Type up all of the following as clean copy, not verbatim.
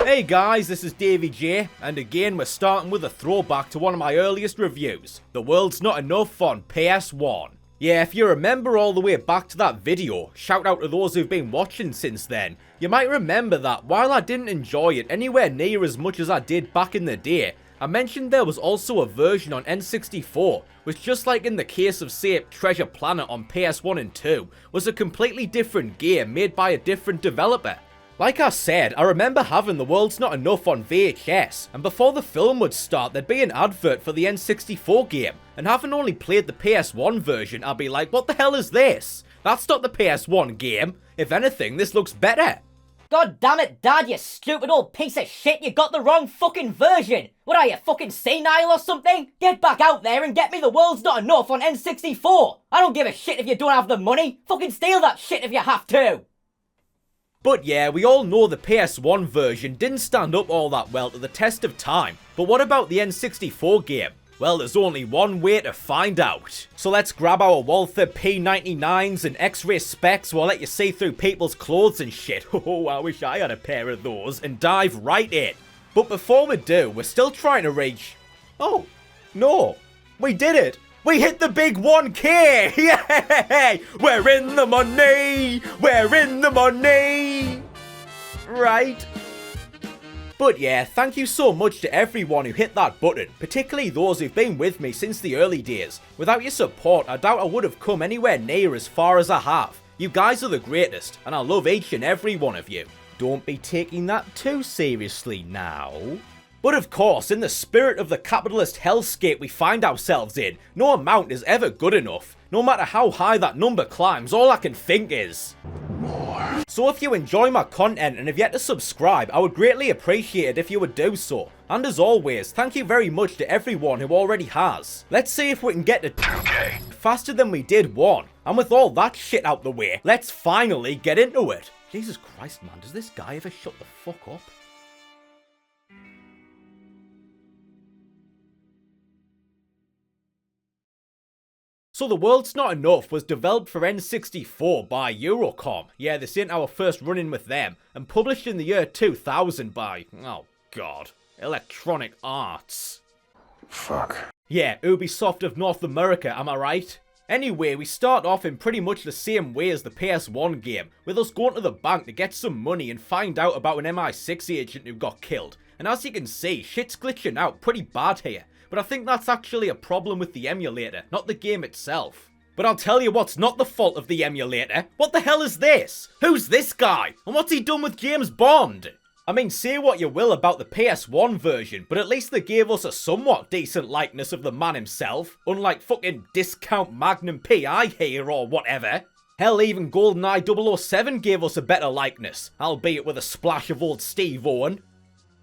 Hey guys, this is DayVeeJay, and again we're starting with a throwback to one of my earliest reviews, The World's Not Enough on PS1. Yeah, if you remember all the way back to that video, shout out to those who've been watching since then, you might remember that while I didn't enjoy it anywhere near as much as I did back in the day, I mentioned there was also a version on N64, which just like in the case of say Treasure Planet on PS1 and 2, was a completely different game made by a different developer. Like I said, I remember having The World's Not Enough on VHS, and before the film would start there'd be an advert for the N64 game, and having only played the PS1 version I'd be like, what the hell is this? That's not the PS1 game. If anything, this looks better. God damn it, Dad, you stupid old piece of shit, you got the wrong fucking version! What are you, fucking senile or something? Get back out there and get me The World's Not Enough on N64! I don't give a shit if you don't have the money! Fucking steal that shit if you have to! But yeah, we all know the PS1 version didn't stand up all that well to the test of time, but what about the N64 game? Well, there's only one way to find out. So let's grab our Walther P99s and X-ray specs while let you see through people's clothes and shit. Oh, I wish I had a pair of those, and dive right in. But before we do, we're still trying to reach... Oh, no, we did it. We hit the big 1K! Yay! We're in the money! We're in the money! Right? But yeah, thank you so much to everyone who hit that button, particularly those who've been with me since the early days. Without your support, I doubt I would have come anywhere near as far as I have. You guys are the greatest, and I love each and every one of you. Don't be taking that too seriously now. But of course, in the spirit of the capitalist hellscape we find ourselves in, no amount is ever good enough. No matter how high that number climbs, all I can think is... more. So if you enjoy my content and have yet to subscribe, I would greatly appreciate it if you would do so. And as always, thank you very much to everyone who already has. Let's see if we can get to 2K faster than we did 1. And with all that shit out the way, let's finally get into it. Jesus Christ, man, does this guy ever shut the fuck up? So The World's Not Enough was developed for N64 by Eurocom, yeah, this ain't our first run-in with them, and published in the year 2000 by, oh god, Electronic Arts. Fuck. Yeah, Ubisoft of North America, am I right? Anyway, we start off in pretty much the same way as the PS1 game, with us going to the bank to get some money and find out about an MI6 agent who got killed. And as you can see, shit's glitching out pretty bad here. But I think that's actually a problem with the emulator, not the game itself. But I'll tell you what's not the fault of the emulator. What the hell is this? Who's this guy? And what's he done with Jamesbond? I mean, say what you will about the PS1 version, but at least they gave us a somewhat decent likeness of the man himself, unlike fucking Discount Magnum PI here or whatever. Hell, even GoldenEye 007 gave us a better likeness, albeit with a splash of old Steve Owen.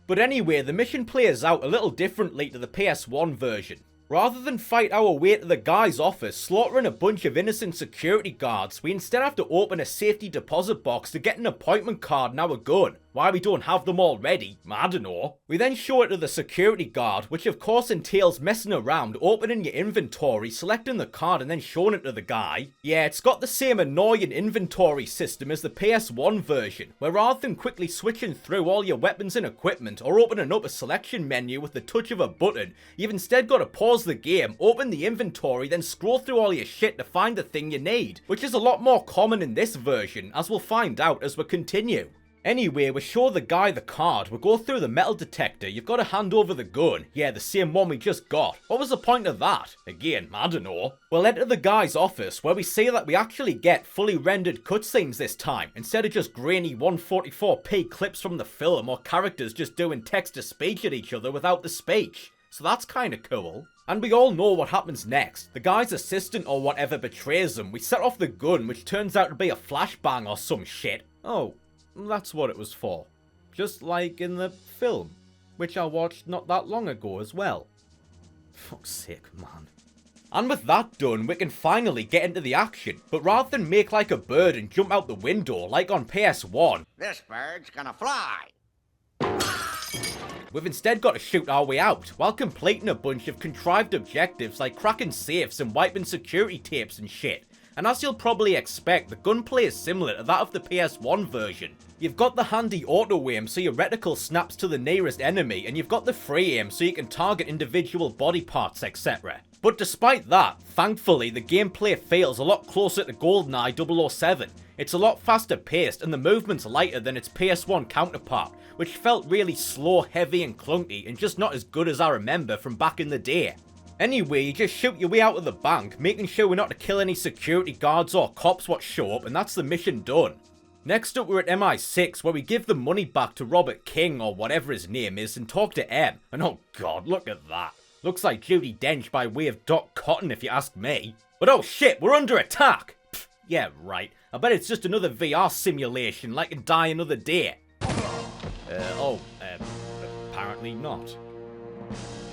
But anyway, the mission plays out a little differently to the PS1 version. Rather than fight our way to the guy's office slaughtering a bunch of innocent security guards, we instead have to open a safety deposit box to get an appointment card and our gun. Why we don't have them already, I don't know. We then show it to the security guard, which of course entails messing around, opening your inventory, selecting the card and then showing it to the guy. Yeah, it's got the same annoying inventory system as the PS1 version, where rather than quickly switching through all your weapons and equipment or opening up a selection menu with the touch of a button, you've instead got to pause the game, open the inventory, then scroll through all your shit to find the thing you need, which is a lot more common in this version, as we'll find out as we continue. Anyway, we show the guy the card, we go through the metal detector, you've got to hand over the gun. Yeah, the same one we just got. What was the point of that? Again, I don't know. We'll enter the guy's office, where we see that we actually get fully rendered cutscenes this time, instead of just grainy 144p clips from the film or characters just doing text-to-speech at each other without the speech. So that's kinda cool. And we all know what happens next. The guy's assistant or whatever betrays him, we set off the gun, which turns out to be a flashbang or some shit. Oh. That's what it was for. Just like in the film, which I watched not that long ago as well. Fuck's sake, man. And with that done, we can finally get into the action, but rather than make like a bird and jump out the window like on PS1, this bird's gonna fly. we've instead got to shoot our way out, while completing a bunch of contrived objectives like cracking safes and wiping security tapes and shit. and as you'll probably expect, the gunplay is similar to that of the PS1 version. You've got the handy auto aim so your reticle snaps to the nearest enemy, and you've got the free aim so you can target individual body parts, etc. But despite that, thankfully the gameplay feels a lot closer to GoldenEye 007. It's a lot faster paced and the movement's lighter than its PS1 counterpart, which felt really slow, heavy and clunky and just not as good as I remember from back in the day. Anyway, you just shoot your way out of the bank, making sure we're not to kill any security guards or cops what show up, and that's the mission done. Next up, we're at MI6, where we give the money back to Robert King, or whatever his name is, and talk to M. And oh god, look at that. Looks like Judi Dench by way of Doc Cotton, if you ask me. But oh shit, we're under attack! Pfft, yeah, right. I bet it's just another VR simulation, like in Die Another Day. Apparently not.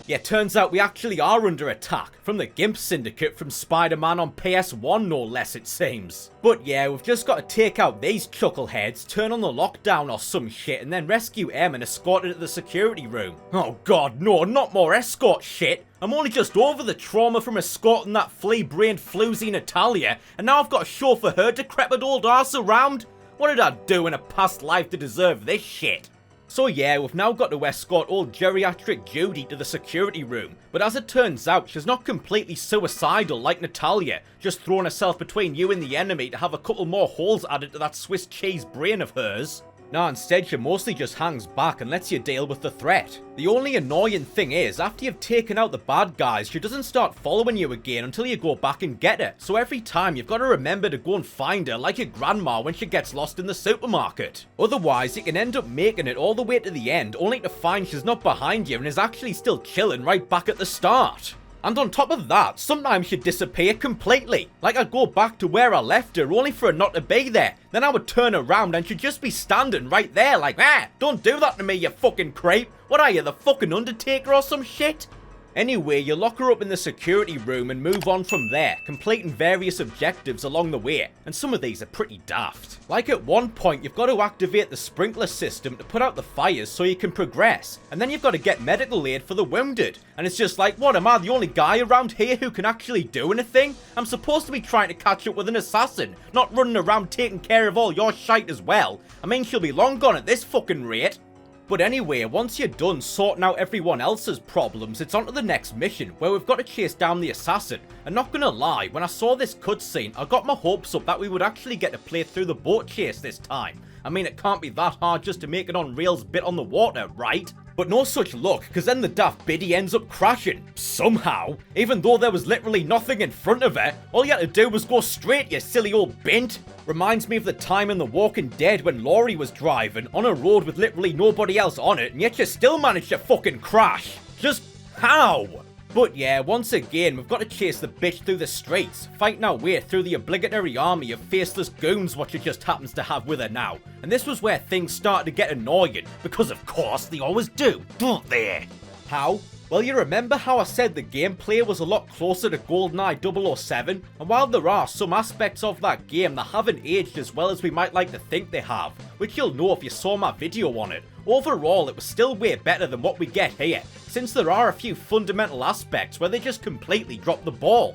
Yeah, turns out we actually are under attack, from the GIMP Syndicate from Spider-Man on PS1 no less it seems. But yeah, we've just got to take out these chuckleheads, turn on the lockdown or some shit, and then rescue M and escort her to the security room. Oh god, no, not more escort shit! I'm only just over the trauma from escorting that flea-brained floozy Natalia, and now I've got to chauffeur her decrepit old arse around? What did I do in a past life to deserve this shit? So yeah, we've now got to escort old geriatric Judy to the security room, but as it turns out, she's not completely suicidal like Natalia, just throwing herself between you and the enemy to have a couple more holes added to that Swiss cheese brain of hers. Nah, instead she mostly just hangs back and lets you deal with the threat. The only annoying thing is, after you've taken out the bad guys, she doesn't start following you again until you go back and get her, so every time you've got to remember to go and find her like your grandma when she gets lost in the supermarket. Otherwise, you can end up making it all the way to the end only to find she's not behind you and is actually still chilling right back at the start. And on top of that, sometimes she'd disappear completely. Like I'd go back to where I left her only for her not to be there. Then I would turn around and she'd just be standing right there like, don't do that to me, you fucking creep. What are you, the fucking Undertaker or some shit? Anyway, you lock her up in the security room and move on from there, completing various objectives along the way, and some of these are pretty daft. Like at one point, you've got to activate the sprinkler system to put out the fires so you can progress, and then you've got to get medical aid for the wounded, and it's just like, what, am I the only guy around here who can actually do anything? I'm supposed to be trying to catch up with an assassin, not running around taking care of all your shite as well. I mean, she'll be long gone at this fucking rate. But anyway, once you're done sorting out everyone else's problems, it's on to the next mission, where we've got to chase down the assassin. And not gonna lie, when I saw this cutscene, I got my hopes up that we would actually get to play through the boat chase this time. I mean, it can't be that hard just to make it on rails bit on the water, right? But no such luck, because then the daft biddy ends up crashing. Somehow. Even though there was literally nothing in front of her, all you had to do was go straight, you silly old bint. Reminds me of the time in The Walking Dead when Laurie was driving on a road with literally nobody else on it, and yet you still managed to fucking crash. Just how? But yeah, once again, we've got to chase the bitch through the streets, fighting our way through the obligatory army of faceless goons what she just happens to have with her now. And this was where things started to get annoying, because of course they always do, don't they? How? Well, you remember how I said the gameplay was a lot closer to GoldenEye 007? And while there are some aspects of that game that haven't aged as well as we might like to think they have, which you'll know if you saw my video on it, overall it was still way better than what we get here, since there are a few fundamental aspects where they just completely drop the ball.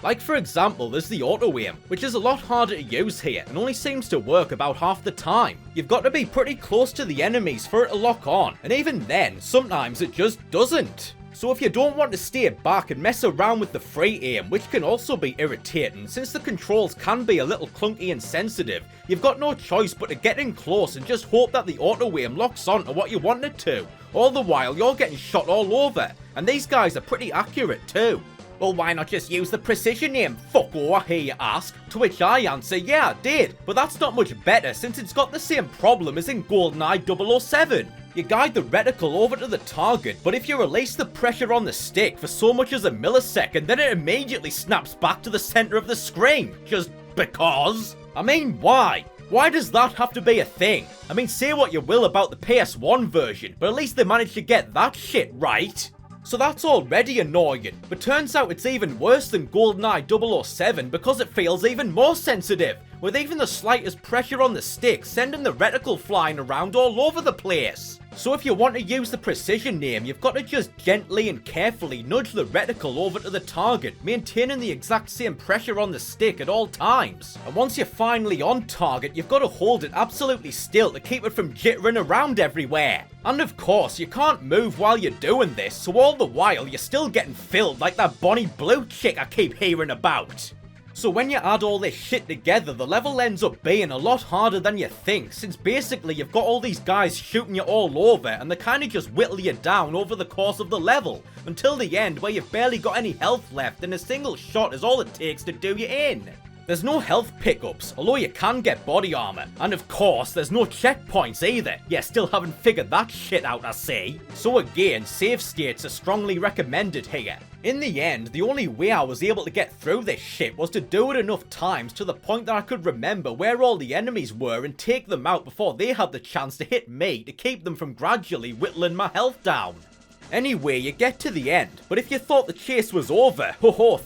Like for example, there's the auto aim, which is a lot harder to use here and only seems to work about half the time. You've got to be pretty close to the enemies for it to lock on, and even then, sometimes it just doesn't. So if you don't want to stay back and mess around with the free aim, which can also be irritating since the controls can be a little clunky and sensitive, you've got no choice but to get in close and just hope that the auto aim locks on to what you want it to. All the while you're getting shot all over, and these guys are pretty accurate too. Well, why not just use the precision aim, fucko, I hear you ask? To which I answer, yeah I did, but that's not much better since it's got the same problem as in GoldenEye 007. You guide the reticle over to the target, but if you release the pressure on the stick for so much as a millisecond, then it immediately snaps back to the center of the screen. Just because? I mean, why? Why does that have to be a thing? I mean, say what you will about the PS1 version, but at least they managed to get that shit right. So that's already annoying, but turns out it's even worse than GoldenEye 007 because it feels even more sensitive, with even the slightest pressure on the stick sending the reticle flying around all over the place. So if you want to use the precision aim, you've got to just gently and carefully nudge the reticle over to the target, maintaining the exact same pressure on the stick at all times. And once you're finally on target, you've got to hold it absolutely still to keep it from jittering around everywhere. And of course, you can't move while you're doing this, so all the while you're still getting filled like that Bonnie Blue chick I keep hearing about. So when you add all this shit together, the level ends up being a lot harder than you think, since basically you've got all these guys shooting you all over and they kinda just whittle you down over the course of the level, until the end where you've barely got any health left and a single shot is all it takes to do you in. There's no health pickups, although you can get body armor, and of course there's no checkpoints either. Yeah, still haven't figured that shit out, I see. So again, save states are strongly recommended here. In the end, the only way I was able to get through this shit was to do it enough times to the point that I could remember where all the enemies were and take them out before they had the chance to hit me to keep them from gradually whittling my health down. Anyway, you get to the end, but if you thought the chase was over,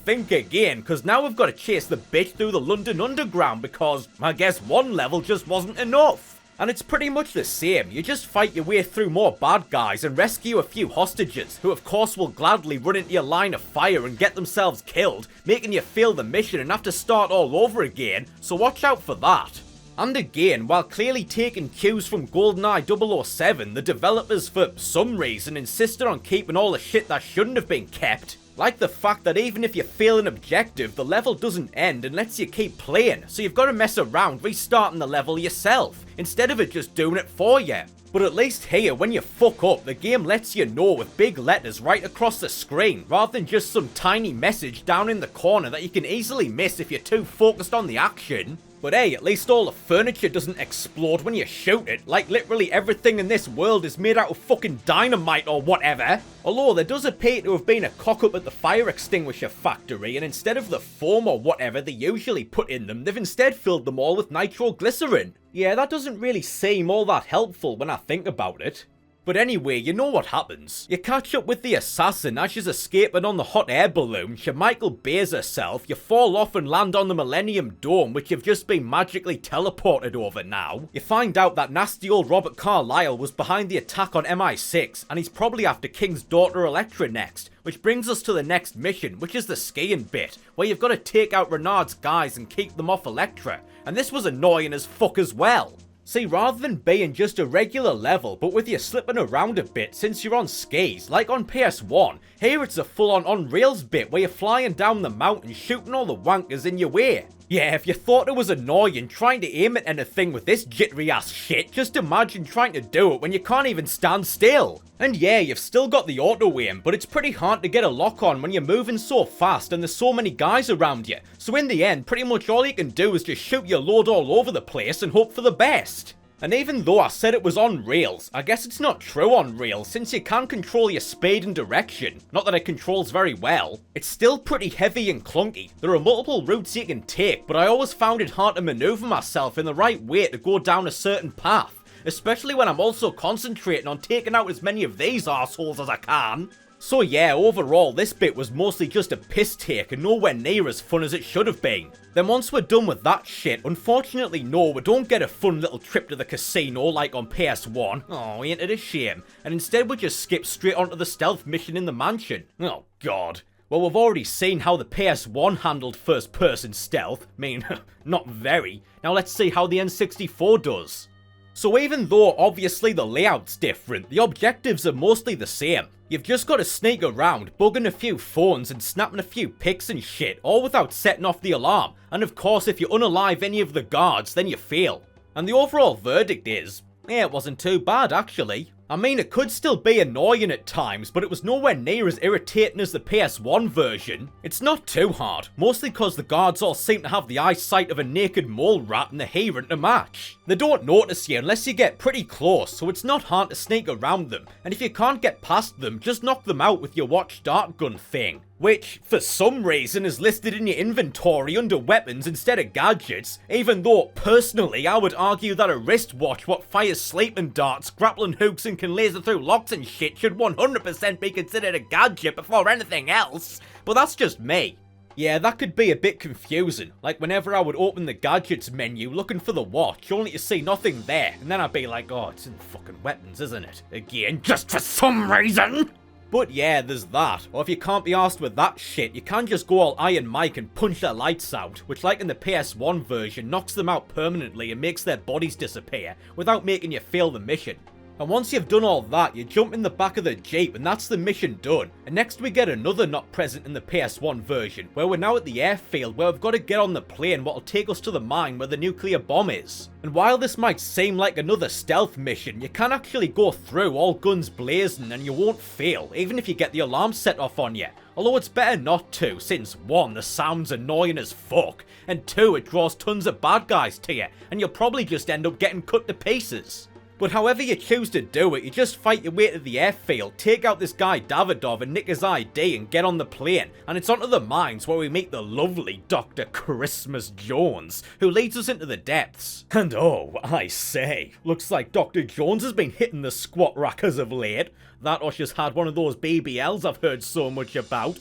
think again, cause now we've got to chase the bitch through the London Underground because I guess one level just wasn't enough. And it's pretty much the same, you just fight your way through more bad guys and rescue a few hostages, who of course will gladly run into your line of fire and get themselves killed, making you fail the mission and have to start all over again, so watch out for that. And again, while clearly taking cues from GoldenEye 007, the developers for some reason insisted on keeping all the shit that shouldn't have been kept. Like the fact that even if you fail an objective, the level doesn't end and lets you keep playing, so you've got to mess around restarting the level yourself, instead of it just doing it for you. But at least here, when you fuck up, the game lets you know with big letters right across the screen, rather than just some tiny message down in the corner that you can easily miss if you're too focused on the action. But hey, at least all the furniture doesn't explode when you shoot it, like literally everything in this world is made out of fucking dynamite or whatever. Although there does appear to have been a cock-up at the fire extinguisher factory, and instead of the foam or whatever they usually put in them, they've instead filled them all with nitroglycerin. Yeah, that doesn't really seem all that helpful when I think about it. But anyway, you know what happens. You catch up with the assassin as she's escaping on the hot air balloon, she Michael Bay's herself, you fall off and land on the Millennium Dome, which you've just been magically teleported over now. You find out that nasty old Robert Carlyle was behind the attack on MI6, and he's probably after King's daughter Elektra next, which brings us to the next mission, which is the skiing bit, where you've got to take out Renard's guys and keep them off Elektra, and this was annoying as fuck as well. See, rather than being just a regular level, but with you slipping around a bit since you're on skis, like on PS1, here it's a full-on on-rails bit where you're flying down the mountain shooting all the wankers in your way. Yeah, if you thought it was annoying trying to aim at anything with this jittery ass shit, just imagine trying to do it when you can't even stand still. And yeah, you've still got the auto aim, but it's pretty hard to get a lock on when you're moving so fast and there's so many guys around you. So in the end, pretty much all you can do is just shoot your load all over the place and hope for the best. And even though I said it was on rails, I guess it's not true on rails since you can control your speed and direction. Not that it controls very well. It's still pretty heavy and clunky. There are multiple routes you can take, but I always found it hard to maneuver myself in the right way to go down a certain path. Especially when I'm also concentrating on taking out as many of these arseholes as I can. So yeah, overall this bit was mostly just a piss take and nowhere near as fun as it should have been. Then once we're done with that shit, unfortunately no, we don't get a fun little trip to the casino like on PS1. Oh, ain't it a shame? And instead we just skip straight onto the stealth mission in the mansion. Oh god. Well, we've already seen how the PS1 handled first-person stealth. I mean, not very. Now let's see how the N64 does. So even though obviously the layout's different, the objectives are mostly the same. You've just got to sneak around, bugging a few phones and snapping a few pics and shit, all without setting off the alarm. And of course, if you unalive any of the guards, then you fail. And the overall verdict is, yeah, it wasn't too bad actually. I mean, it could still be annoying at times, but it was nowhere near as irritating as the PS1 version. It's not too hard, mostly cause the guards all seem to have the eyesight of a naked mole rat and the hearing to match. They don't notice you unless you get pretty close, so it's not hard to sneak around them, and if you can't get past them, just knock them out with your watch dart gun thing. Which, for some reason, is listed in your inventory under weapons instead of gadgets, even though, personally, I would argue that a wristwatch what fires sleeping darts, grappling hooks and can laser through locks and shit should 100% be considered a gadget before anything else. But that's just me. Yeah, that could be a bit confusing. Like whenever I would open the gadgets menu looking for the watch, only to see nothing there. And then I'd be like, oh, it's in the fucking weapons, isn't it? Again, just for some reason. But yeah, there's that. Or if you can't be arsed with that shit, you can just go all Iron Mike and punch their lights out, which like in the PS1 version, knocks them out permanently and makes their bodies disappear, without making you fail the mission. And once you've done all that, you jump in the back of the Jeep and that's the mission done. And next we get another not present in the PS1 version, where we're now at the airfield where we've got to get on the plane what'll take us to the mine where the nuclear bomb is. And while this might seem like another stealth mission, you can actually go through all guns blazing and you won't fail, even if you get the alarm set off on you. Although it's better not to, since 1, the sound's annoying as fuck, and 2, it draws tons of bad guys to you, and you'll probably just end up getting cut to pieces. But however you choose to do it, you just fight your way to the airfield, take out this guy Davidov and nick his ID and get on the plane, and it's onto the mines where we meet the lovely Dr. Christmas Jones, who leads us into the depths. And oh, I say, looks like Dr. Jones has been hitting the squat rack as of late. That or she's had one of those BBLs I've heard so much about.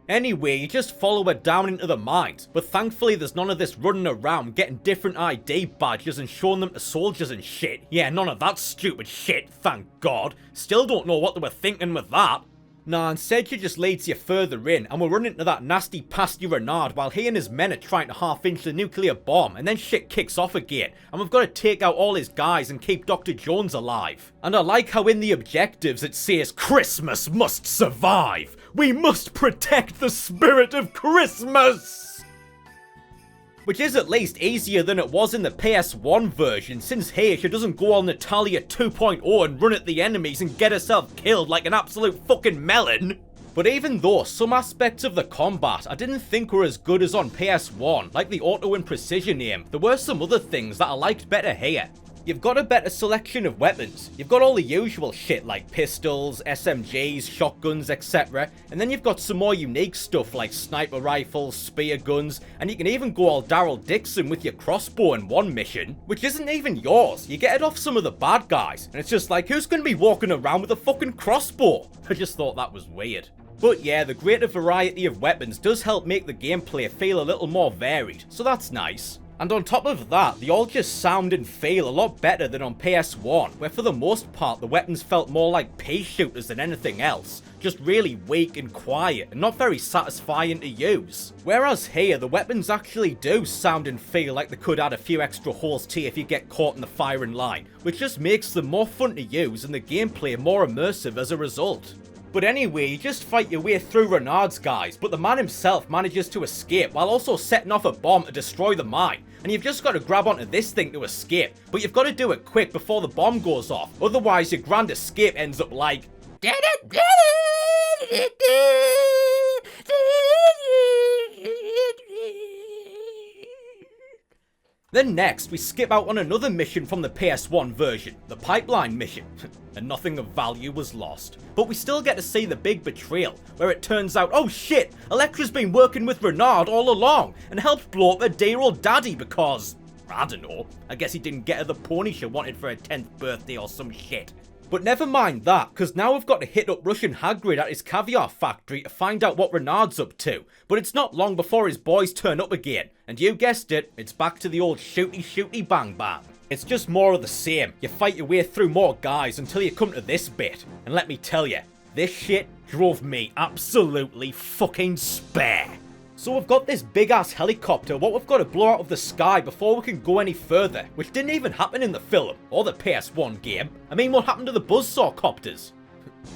Anyway, you just follow her down into the mines, but thankfully there's none of this running around getting different ID badges and showing them to soldiers and shit. Yeah, none of that stupid shit, thank God. Still don't know what they were thinking with that. Nah, instead she just leads you further in, and we'll run into that nasty pasty Renard while he and his men are trying to half-inch the nuclear bomb, and then shit kicks off again, and we've got to take out all his guys and keep Dr. Jones alive. And I like how in the objectives it says, Christmas must survive! We must protect the spirit of Christmas! Which is at least easier than it was in the PS1 version, since here she doesn't go all Natalia 2.0 and run at the enemies and get herself killed like an absolute fucking melon. But even though some aspects of the combat I didn't think were as good as on PS1, like the auto and precision aim, there were some other things that I liked better here. You've got a better selection of weapons. You've got all the usual shit like pistols, SMGs, shotguns, etc. And then you've got some more unique stuff like sniper rifles, spear guns, and you can even go all Daryl Dixon with your crossbow in one mission, which isn't even yours. You get it off some of the bad guys, and it's just like, who's gonna be walking around with a fucking crossbow? I just thought that was weird. But yeah, the greater variety of weapons does help make the gameplay feel a little more varied, so that's nice. And on top of that, they all just sound and feel a lot better than on PS1, where for the most part the weapons felt more like pea shooters than anything else, just really weak and quiet and not very satisfying to use. Whereas here, the weapons actually do sound and feel like they could add a few extra holes to you if you get caught in the firing line, which just makes them more fun to use and the gameplay more immersive as a result. But anyway, you just fight your way through Renard's guys, but the man himself manages to escape while also setting off a bomb to destroy the mine. And you've just got to grab onto this thing to escape, but you've got to do it quick before the bomb goes off, otherwise your grand escape ends up like... Then next, we skip out on another mission from the PS1 version, the pipeline mission, and nothing of value was lost. But we still get to see the big betrayal, where it turns out, oh shit, Elektra's been working with Renard all along, and helped blow up her dear old daddy because, I don't know, I guess he didn't get her the pony she wanted for her 10th birthday or some shit. But never mind that, because now we've got to hit up Russian Hagrid at his caviar factory to find out what Renard's up to. But it's not long before his boys turn up again. And you guessed it, it's back to the old shooty bang bang. It's just more of the same. You fight your way through more guys until you come to this bit. And let me tell you, this shit drove me absolutely fucking spare. So we've got this big ass helicopter what we've got to blow out of the sky before we can go any further, which didn't even happen in the film, or the PS1 game. I mean, what happened to the buzzsaw copters?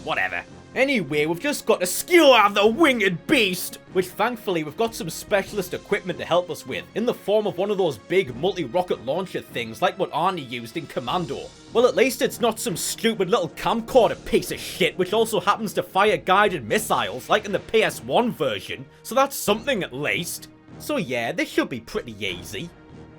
Whatever. Anyway, we've just got to skewer the winged beast, which thankfully we've got some specialist equipment to help us with, in the form of one of those big multi-rocket launcher things like what Arnie used in Commando. Well, at least it's not some stupid little camcorder piece of shit which also happens to fire guided missiles like in the PS1 version, so that's something at least. So yeah, this should be pretty easy,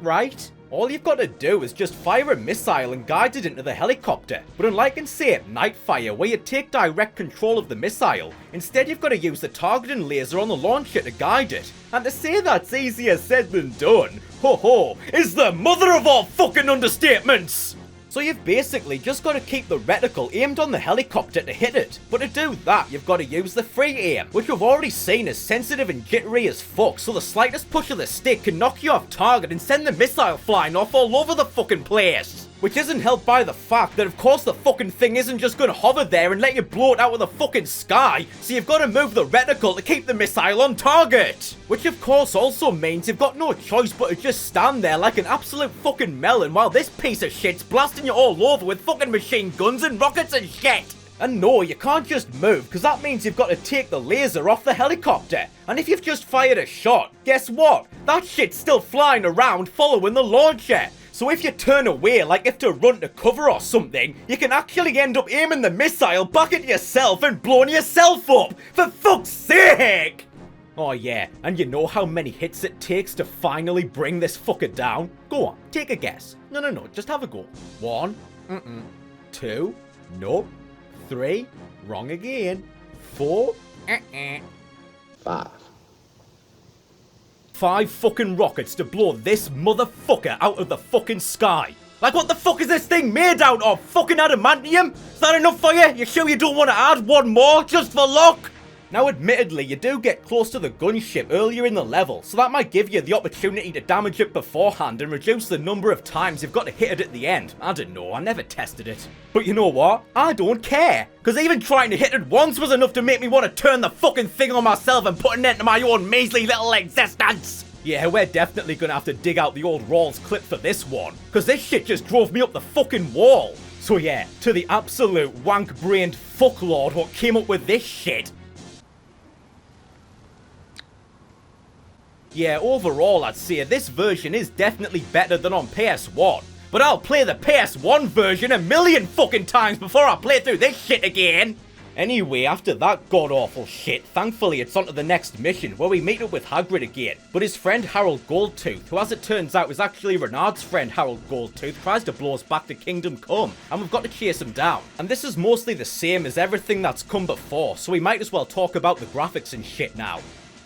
right? All you've got to do is just fire a missile and guide it into the helicopter. But unlike in, say, Nightfire, where you take direct control of the missile, instead you've got to use the targeting laser on the launcher to guide it. And to say that's easier said than done, ho ho, is the mother of all fucking understatements! So you've basically just got to keep the reticle aimed on the helicopter to hit it. But to do that, you've got to use the free aim, which we've already seen is sensitive and jittery as fuck, so the slightest push of the stick can knock you off target and send the missile flying off all over the fucking place. Which isn't helped by the fact that of course the fucking thing isn't just gonna hover there and let you blow it out of the fucking sky, so you've got to move the reticle to keep the missile on target. Which of course also means you've got no choice but to just stand there like an absolute fucking melon while this piece of shit's blasting you all over with fucking machine guns and rockets and shit. And no, you can't just move, because that means you've got to take the laser off the helicopter. And if you've just fired a shot, guess what? That shit's still flying around following the launcher. So if you turn away, like if to run to cover or something, you can actually end up aiming the missile back at yourself and blowing yourself up! For fuck's sake! Oh yeah, and you know how many hits it takes to finally bring this fucker down? Go on, take a guess. No, just have a go. 1, 2, nope. 3, wrong again. 4, 5. 5 fucking rockets to blow this motherfucker out of the fucking sky. Like, what the fuck is this thing made out of? Fucking adamantium? Is that enough for you? You sure you don't want to add one more, just for luck? Now, admittedly, you do get close to the gunship earlier in the level, so that might give you the opportunity to damage it beforehand and reduce the number of times you've got to hit it at the end. I don't know, I never tested it. But you know what? I don't care, because even trying to hit it once was enough to make me want to turn the fucking thing on myself and put an end to my own measly little existence. Yeah, we're definitely gonna have to dig out the old Rawls clip for this one, because this shit just drove me up the fucking wall. So yeah, to the absolute wank-brained fucklord what came up with this shit. Yeah, overall I'd say this version is definitely better than on PS1. But I'll play the PS1 version a million fucking times before I play through this shit again! Anyway, after that god-awful shit, thankfully it's on to the next mission, where we meet up with Hagrid again. But his friend Harold Goldtooth, who as it turns out is actually Renard's friend Harold Goldtooth, tries to blow us back to Kingdom Come, and we've got to chase him down. And this is mostly the same as everything that's come before, so we might as well talk about the graphics and shit now.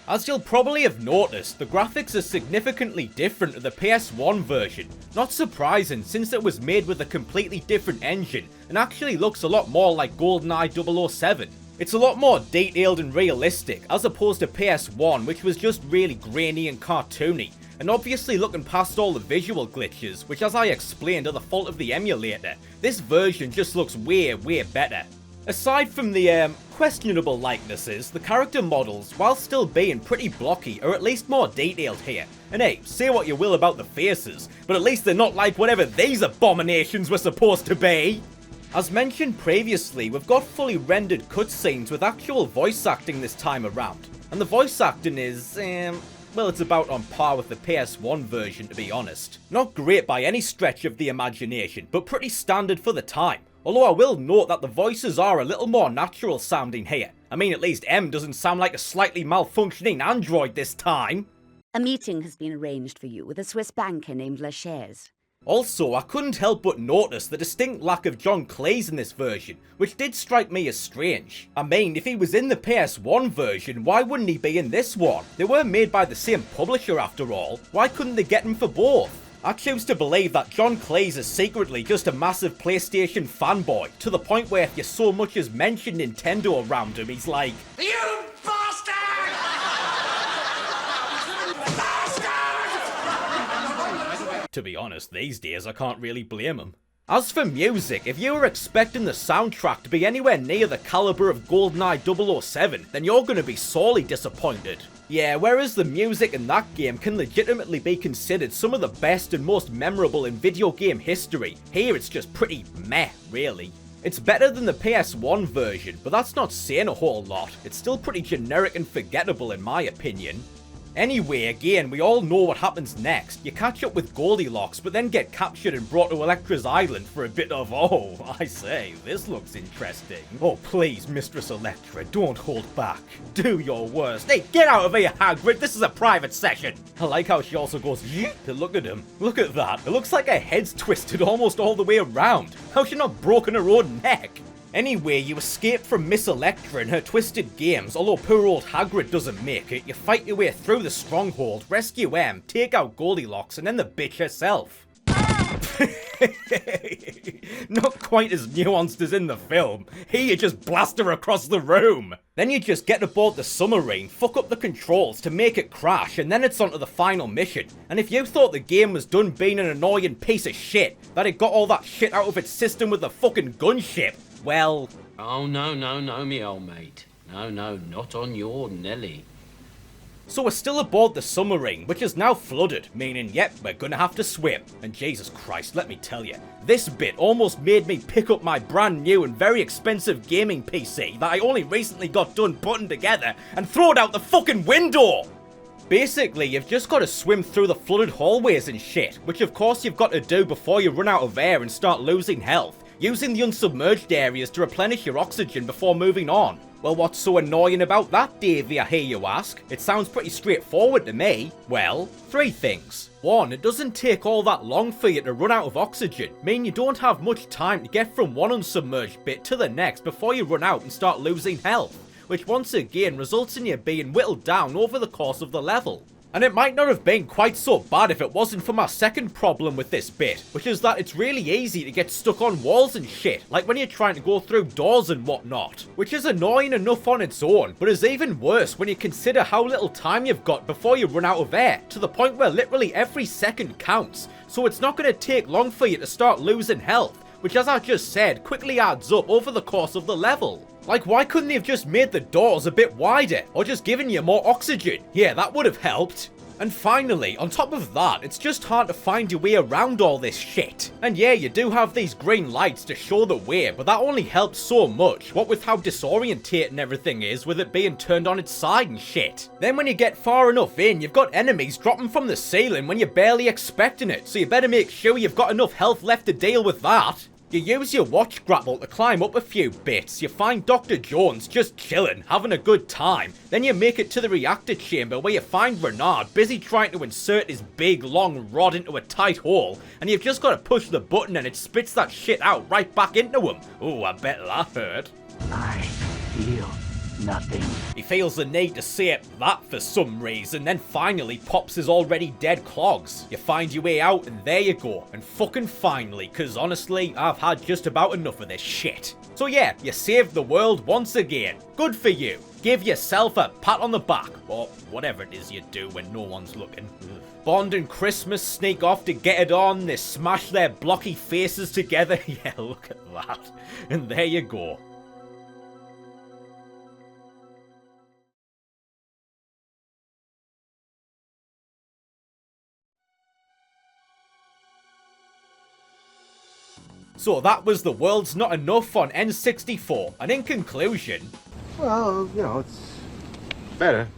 As you'll probably have noticed, the graphics are significantly different to the PS1 version. Not surprising, since it was made with a completely different engine, and actually looks a lot more like GoldenEye 007. It's a lot more detailed and realistic, as opposed to PS1, which was just really grainy and cartoony. And obviously looking past all the visual glitches, which as I explained are the fault of the emulator, this version just looks way better. Aside from the questionable likenesses, the character models, while still being pretty blocky, are at least more detailed here. And hey, say what you will about the faces, but at least they're not like whatever these abominations were supposed to be. As mentioned previously, we've got fully rendered cutscenes with actual voice acting this time around. And the voice acting is, well, it's about on par with the PS1 version, to be honest. Not great by any stretch of the imagination, but pretty standard for the time. Although I will note that the voices are a little more natural sounding here. I mean, at least M doesn't sound like a slightly malfunctioning android this time. A meeting has been arranged for you with a Swiss banker named Lachaise. Also, I couldn't help but notice the distinct lack of John Cleese in this version, which did strike me as strange. I mean, if he was in the PS1 version, why wouldn't he be in this one? They were made by the same publisher after all. Why couldn't they get him for both? I choose to believe that John Cleese is secretly just a massive PlayStation fanboy, to the point where if you so much as mention Nintendo around him, he's like, You bastard! To be honest, these days I can't really blame him. As for music, if you were expecting the soundtrack to be anywhere near the caliber of GoldenEye 007, then you're gonna be sorely disappointed. Yeah, whereas the music in that game can legitimately be considered some of the best and most memorable in video game history, here it's just pretty meh, really. It's better than the PS1 version, but that's not saying a whole lot. It's still pretty generic and forgettable in my opinion. Anyway, again, we all know what happens next. You catch up with Goldilocks, but then get captured and brought to Electra's island for a bit of, oh, I say, this looks interesting. Oh, please, Mistress Electra, don't hold back. Do your worst. Hey, get out of here, Hagrid, this is a private session. I like how she also goes, yeet, to look at him. Look at that, it looks like her head's twisted almost all the way around. How's she not broken her own neck? Anyway, you escape from Miss Electra and her twisted games, although poor old Hagrid doesn't make it. You fight your way through the stronghold, rescue M, take out Goldilocks, and then the bitch herself. Not quite as nuanced as in the film. Here you just blast her across the room. Then you just get aboard the submarine, fuck up the controls to make it crash, and then it's on to the final mission. And if you thought the game was done being an annoying piece of shit, that it got all that shit out of its system with the fucking gunship, well... Oh, no, me old mate. No, not on your Nelly. So we're still aboard the submarine, which is now flooded, meaning, yep, we're gonna have to swim. And Jesus Christ, let me tell you, this bit almost made me pick up my brand new and very expensive gaming PC that I only recently got done putting together and throw it out the fucking window! Basically, you've just got to swim through the flooded hallways and shit, which of course you've got to do before you run out of air and start losing health, using the unsubmerged areas to replenish your oxygen before moving on. Well, what's so annoying about that, Davey, I hear you ask? It sounds pretty straightforward to me. Well, 3 things. 1, it doesn't take all that long for you to run out of oxygen, meaning you don't have much time to get from one unsubmerged bit to the next before you run out and start losing health, which once again results in you being whittled down over the course of the level. And it might not have been quite so bad if it wasn't for my second problem with this bit, which is that it's really easy to get stuck on walls and shit, like when you're trying to go through doors and whatnot. Which is annoying enough on its own, but is even worse when you consider how little time you've got before you run out of air, to the point where literally every second counts, so it's not going to take long for you to start losing health, which as I just said, quickly adds up over the course of the level. Like, why couldn't they have just made the doors a bit wider, or just given you more oxygen? Yeah, that would have helped. And finally, on top of that, it's just hard to find your way around all this shit. And yeah, you do have these green lights to show the way, but that only helps so much, what with how disorientating everything is with it being turned on its side and shit. Then when you get far enough in, you've got enemies dropping from the ceiling when you're barely expecting it, so you better make sure you've got enough health left to deal with that. You use your watch grapple to climb up a few bits, you find Dr. Jones just chilling, having a good time, then you make it to the reactor chamber where you find Renard busy trying to insert his big long rod into a tight hole, and you've just got to push the button and it spits that shit out right back into him. Ooh, I bet that hurt. I feel nothing. He feels the need to say that for some reason, then finally pops his already dead clogs. You find your way out and there you go, and fucking finally, cause honestly, I've had just about enough of this shit. So yeah, you saved the world once again. Good for you. Give yourself a pat on the back, or whatever it is you do when no one's looking. Bond and Christmas sneak off to get it on, they smash their blocky faces together. Yeah, look at that. And there you go. So that was The World's Not Enough on N64, and in conclusion... Well, you know, it's better.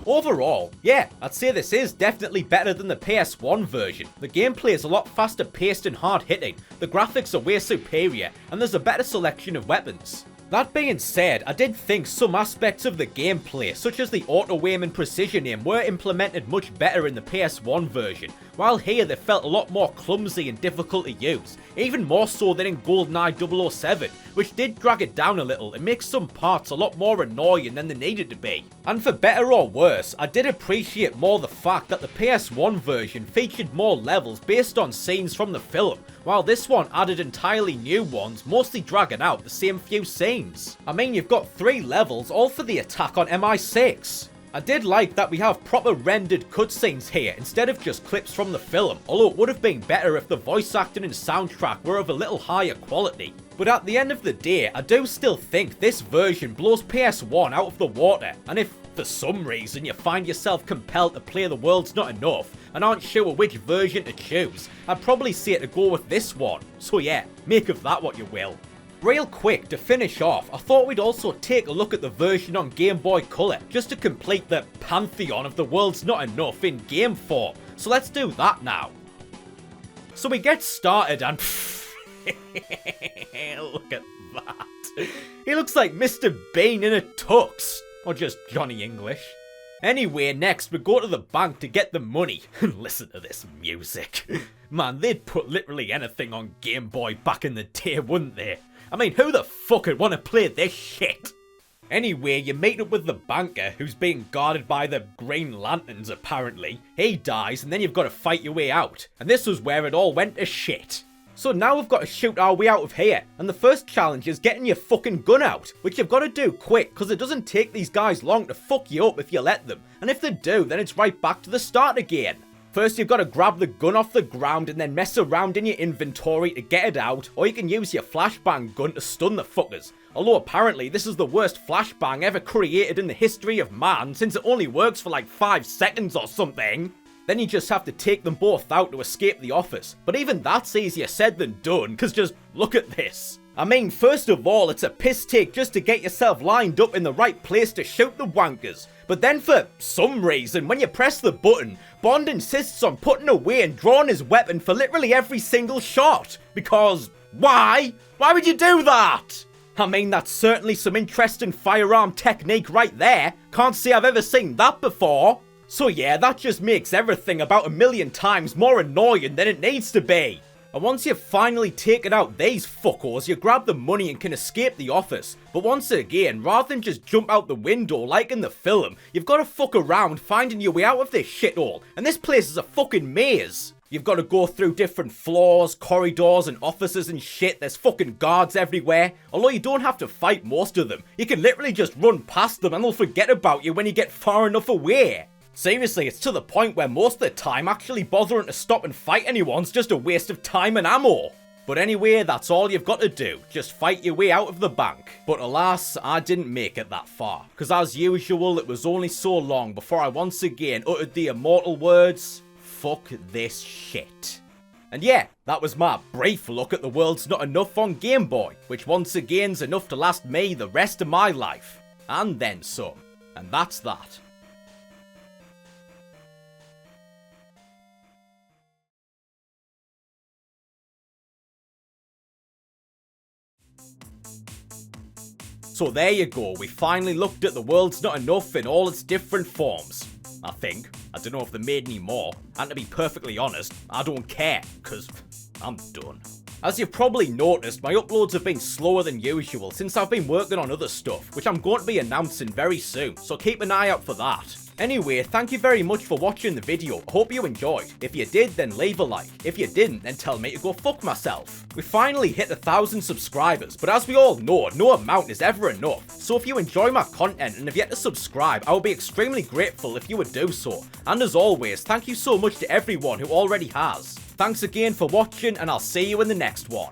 Overall, yeah, I'd say this is definitely better than the PS1 version. The gameplay is a lot faster paced and hard hitting, the graphics are way superior, and there's a better selection of weapons. That being said, I did think some aspects of the gameplay, such as the auto-aim and precision aim, were implemented much better in the PS1 version, while here they felt a lot more clumsy and difficult to use, even more so than in GoldenEye 007, which did drag it down a little and make some parts a lot more annoying than they needed to be. And for better or worse, I did appreciate more the fact that the PS1 version featured more levels based on scenes from the film, while this one added entirely new ones, mostly dragging out the same few scenes. I mean, you've got 3 levels, all for the attack on MI6. I did like that we have proper rendered cutscenes here instead of just clips from the film, although it would have been better if the voice acting and soundtrack were of a little higher quality. But at the end of the day, I do still think this version blows PS1 out of the water, and if for some reason you find yourself compelled to play The World's Not Enough and aren't sure which version to choose, I'd probably say to go with this one. So yeah, make of that what you will. Real quick, to finish off, I thought we'd also take a look at the version on Game Boy Color, just to complete the pantheon of The World's Not Enough in game form. So let's do that now. So we get started and look at that. He looks like Mr. Bean in a tux. Or just Johnny English. Anyway, next we go to the bank to get the money. Listen to this music. Man, they'd put literally anything on Game Boy back in the day, wouldn't they? I mean, who the fuck would want to play this shit? Anyway, you meet up with the banker, who's being guarded by the Green Lanterns apparently. He dies, and then you've got to fight your way out. And this was where it all went to shit. So now we've got to shoot our way out of here, and the first challenge is getting your fucking gun out, which you've got to do quick, because it doesn't take these guys long to fuck you up if you let them, and if they do, then it's right back to the start again. First you've got to grab the gun off the ground and then mess around in your inventory to get it out, or you can use your flashbang gun to stun the fuckers. Although apparently this is the worst flashbang ever created in the history of man, since it only works for like 5 seconds or something. Then you just have to take them both out to escape the office. But even that's easier said than done, cause just look at this. I mean, first of all, it's a piss take just to get yourself lined up in the right place to shoot the wankers. But then for some reason, when you press the button, Bond insists on putting away and drawing his weapon for literally every single shot. Because, why? Why would you do that? I mean, that's certainly some interesting firearm technique right there. Can't say I've ever seen that before. So yeah, that just makes everything about 1,000,000 times more annoying than it needs to be. And once you've finally taken out these fuckers, you grab the money and can escape the office. But once again, rather than just jump out the window like in the film, you've got to fuck around finding your way out of this shithole. And this place is a fucking maze. You've got to go through different floors, corridors and offices and shit. There's fucking guards everywhere. Although you don't have to fight most of them. You can literally just run past them and they'll forget about you when you get far enough away. Seriously, it's to the point where most of the time actually bothering to stop and fight anyone's just a waste of time and ammo. But anyway, that's all you've got to do, just fight your way out of the bank. But alas, I didn't make it that far, because as usual, it was only so long before I once again uttered the immortal words, fuck this shit. And yeah, that was my brief look at The World's Not Enough on Game Boy, which once again's enough to last me the rest of my life. And then some. And that's that. So there you go, we finally looked at The World's Not Enough in all its different forms. I think. I don't know if they made any more, and to be perfectly honest, I don't care, cause I'm done. As you've probably noticed, my uploads have been slower than usual since I've been working on other stuff, which I'm going to be announcing very soon, so keep an eye out for that. Anyway, thank you very much for watching the video, I hope you enjoyed. If you did, then leave a like. If you didn't, then tell me to go fuck myself. We finally hit 1,000 subscribers, but as we all know, no amount is ever enough. So if you enjoy my content and have yet to subscribe, I would be extremely grateful if you would do so. And as always, thank you so much to everyone who already has. Thanks again for watching, and I'll see you in the next one.